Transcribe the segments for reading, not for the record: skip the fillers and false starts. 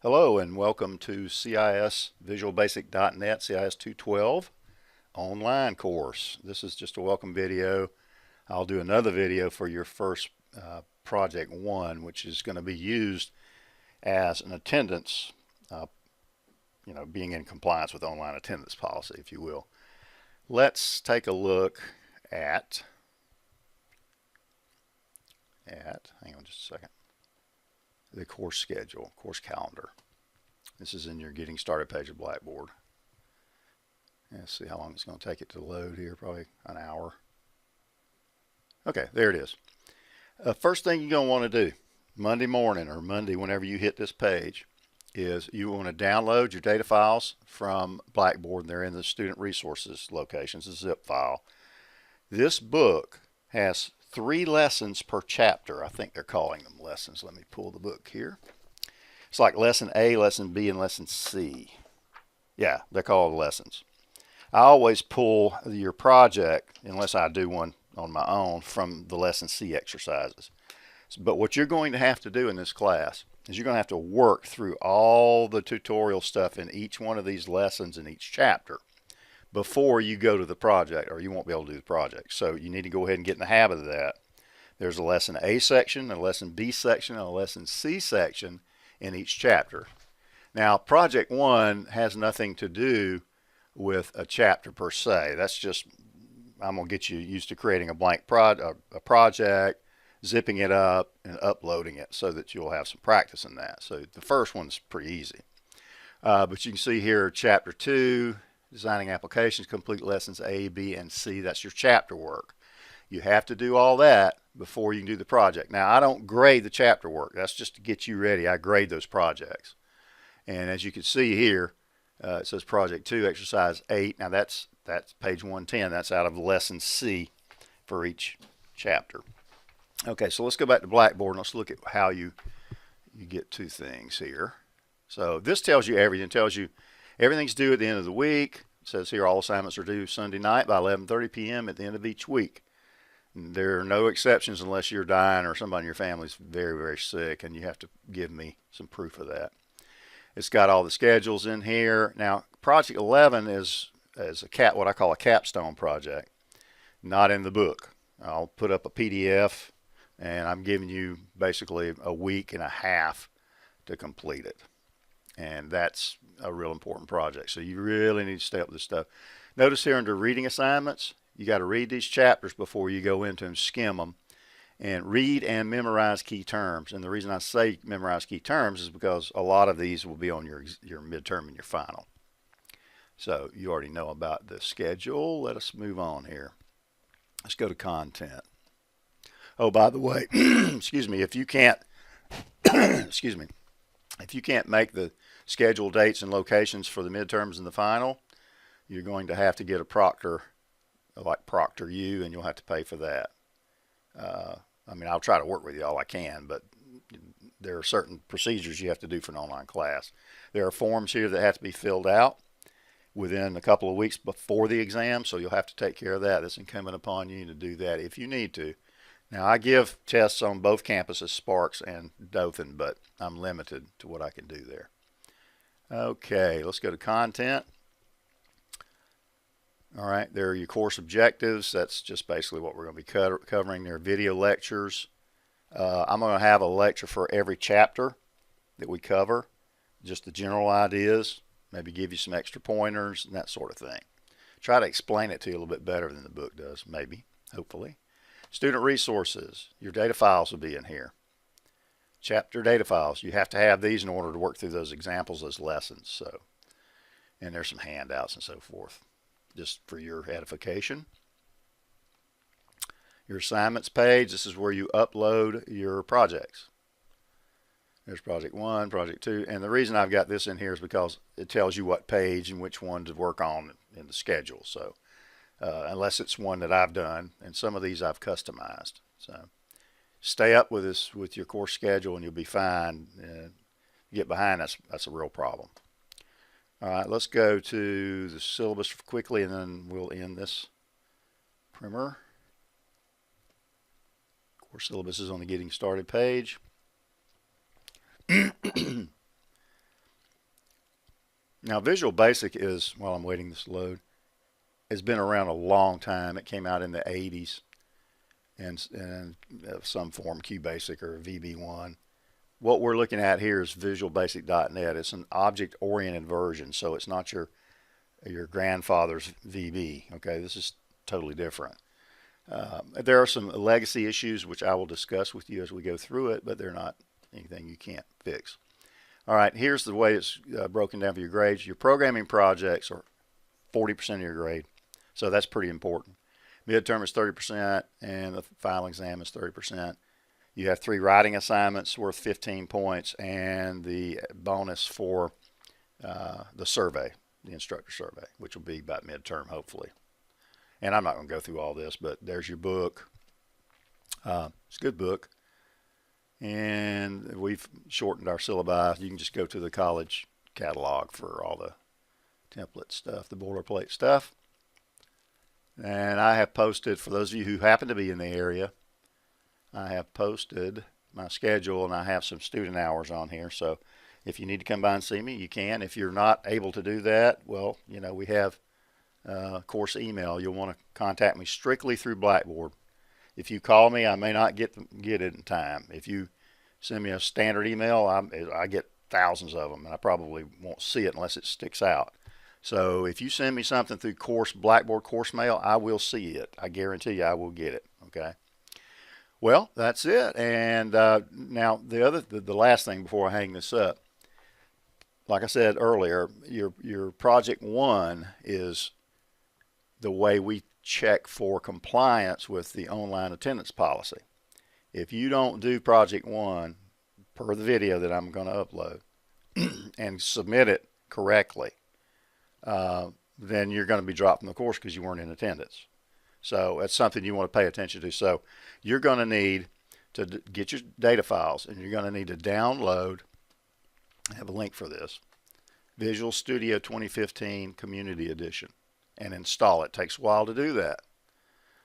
Hello and welcome to CIS CIS212 online course. This is just a welcome video. I'll do another video for your first project one, which is going to be used as an attendance, being in compliance with online attendance policy, if you will. Let's take a look at, hang on just a second, the course schedule, course calendar. This is in your getting started page of Blackboard. Let's see how long it's going to take it to load here, probably an hour. Okay, there it is. First thing you're going to want to do Monday morning or Monday whenever you hit this page is you want to download your data files from Blackboard. They're in the student resources locations, a zip file. This book has 3 lessons per chapter. I think they're calling them lessons. Let me pull the book here. It's like lesson A, lesson B, and lesson C. Yeah, they're called lessons. I always pull your project, unless I do one on my own, from the lesson C exercises. But what you're going to have to do in this class is you're going to have to work through all the tutorial stuff in each one of these lessons in each chapter before you go to the project, or you won't be able to do the project. So you need to go ahead and get in the habit of that. There's a lesson A section, a lesson B section, and a lesson C section in each chapter. Now, project one has nothing to do with a chapter per se. That's just, I'm going to get you used to creating a blank project, zipping it up, and uploading it so that you'll have some practice in that. So the first one's pretty easy. But you can see here, chapter 2, designing applications, complete lessons A, B, and C. That's your chapter work. You have to do all that before you can do the project. Now, I don't grade the chapter work. That's just to get you ready. I grade those projects. And as you can see here, it says project 2, exercise 8. Now, that's page 110. That's out of lesson C for each chapter. Okay, so let's go back to Blackboard and let's look at how you get to things here. So this tells you everything. It tells you everything's due at the end of the week. It says here all assignments are due Sunday night by 11:30 p.m. at the end of each week. There are no exceptions unless you're dying or somebody in your family's very, very sick, and you have to give me some proof of that. It's got all the schedules in here. Now, project 11 is what I call a capstone project, not in the book. I'll put up a PDF, and I'm giving you basically a week and a half to complete it. And that's a real important project. So you really need to stay up with this stuff. Notice here under reading assignments, you got to read these chapters before you go into and skim them, and read and memorize key terms. And the reason I say memorize key terms is because a lot of these will be on your midterm and your final. So you already know about the schedule. Let us move on here. Let's go to content. Oh, by the way, excuse me, if you can't, excuse me, if you can't make the scheduled dates and locations for the midterms and the final, you're going to have to get a proctor, like Proctor You, and you'll have to pay for that. I mean, I'll try to work with you all I can, but there are certain procedures you have to do for an online class. There are forms here that have to be filled out within a couple of weeks before the exam, so you'll have to take care of that. It's incumbent upon you to do that if you need to. Now, I give tests on both campuses, Sparks and Dothan, but I'm limited to what I can do there. Okay, let's go to content. All right, there are your course objectives. That's just basically what we're going to be covering. There are video lectures. I'm going to have a lecture for every chapter that we cover, just the general ideas, maybe give you some extra pointers and that sort of thing. Try to explain it to you a little bit better than the book does, maybe, hopefully. Student resources, your data files will be in here. Chapter data files, you have to have these in order to work through those examples, those lessons. So, and there's some handouts and so forth, just for your edification. Your assignments page, this is where you upload your projects. There's project 1, project 2, and the reason I've got this in here is because it tells you what page and which one to work on in the schedule. So unless it's one that I've done, and some of these I've customized. So stay up with this with your course schedule and you'll be fine. Get behind, that's a real problem. All right, let's go to the syllabus quickly and then we'll end this primer. Course syllabus is on the getting started page. Now, Visual Basic is, while I'm waiting this to load, has been around a long time. It came out in the 80s and some form, QBasic or VB1. What we're looking at here is visualbasic.net. It's an object-oriented version, so it's not your grandfather's VB. Okay, this is totally different. There are some legacy issues which I will discuss with you as we go through it, but they're not anything you can't fix. All right, here's the way it's broken down for your grades. Your programming projects are 40% of your grade, so that's pretty important. Midterm is 30%, and the final exam is 30%. You have 3 writing assignments worth 15 points, and the bonus for the survey, the instructor survey, which will be about midterm, hopefully. And I'm not going to go through all this, but there's your book. It's a good book. And we've shortened our syllabi. You can just go to the college catalog for all the template stuff, the boilerplate stuff. And I have posted, for those of you who happen to be in the area, I have posted my schedule, and I have some student hours on here. So if you need to come by and see me, you can. If you're not able to do that, well, you know, we have course email. You'll want to contact me strictly through Blackboard. If you call me, I may not get it in time. If you send me a standard email, I get thousands of them, and I probably won't see it unless it sticks out. So if you send me something through Blackboard course mail, I will see it. I guarantee you I will get it. Okay. Well, that's it. And now the last thing before I hang this up, like I said earlier, your project 1 is the way we check for compliance with the online attendance policy. If you don't do project 1 per the video that I'm going to upload and submit it correctly, then you're going to be dropped from the course because you weren't in attendance. So that's something you want to pay attention to. So you're going to need to get your data files, and you're going to need to download, I have a link for this, Visual Studio 2015 Community Edition, and install it. It takes a while to do that.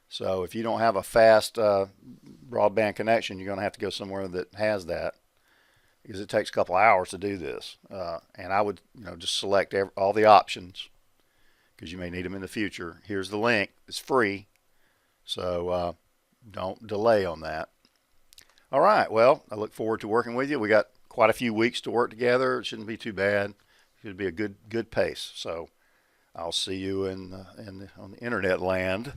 So if you don't have a fast broadband connection, you're going to have to go somewhere that has that, because it takes a couple hours to do this. And I would, just select all the options, because you may need them in the future. Here's the link. It's free, so don't delay on that. All right, well, I look forward to working with you. We got quite a few weeks to work together. It shouldn't be too bad. It should be a good pace. So I'll see you on the internet land.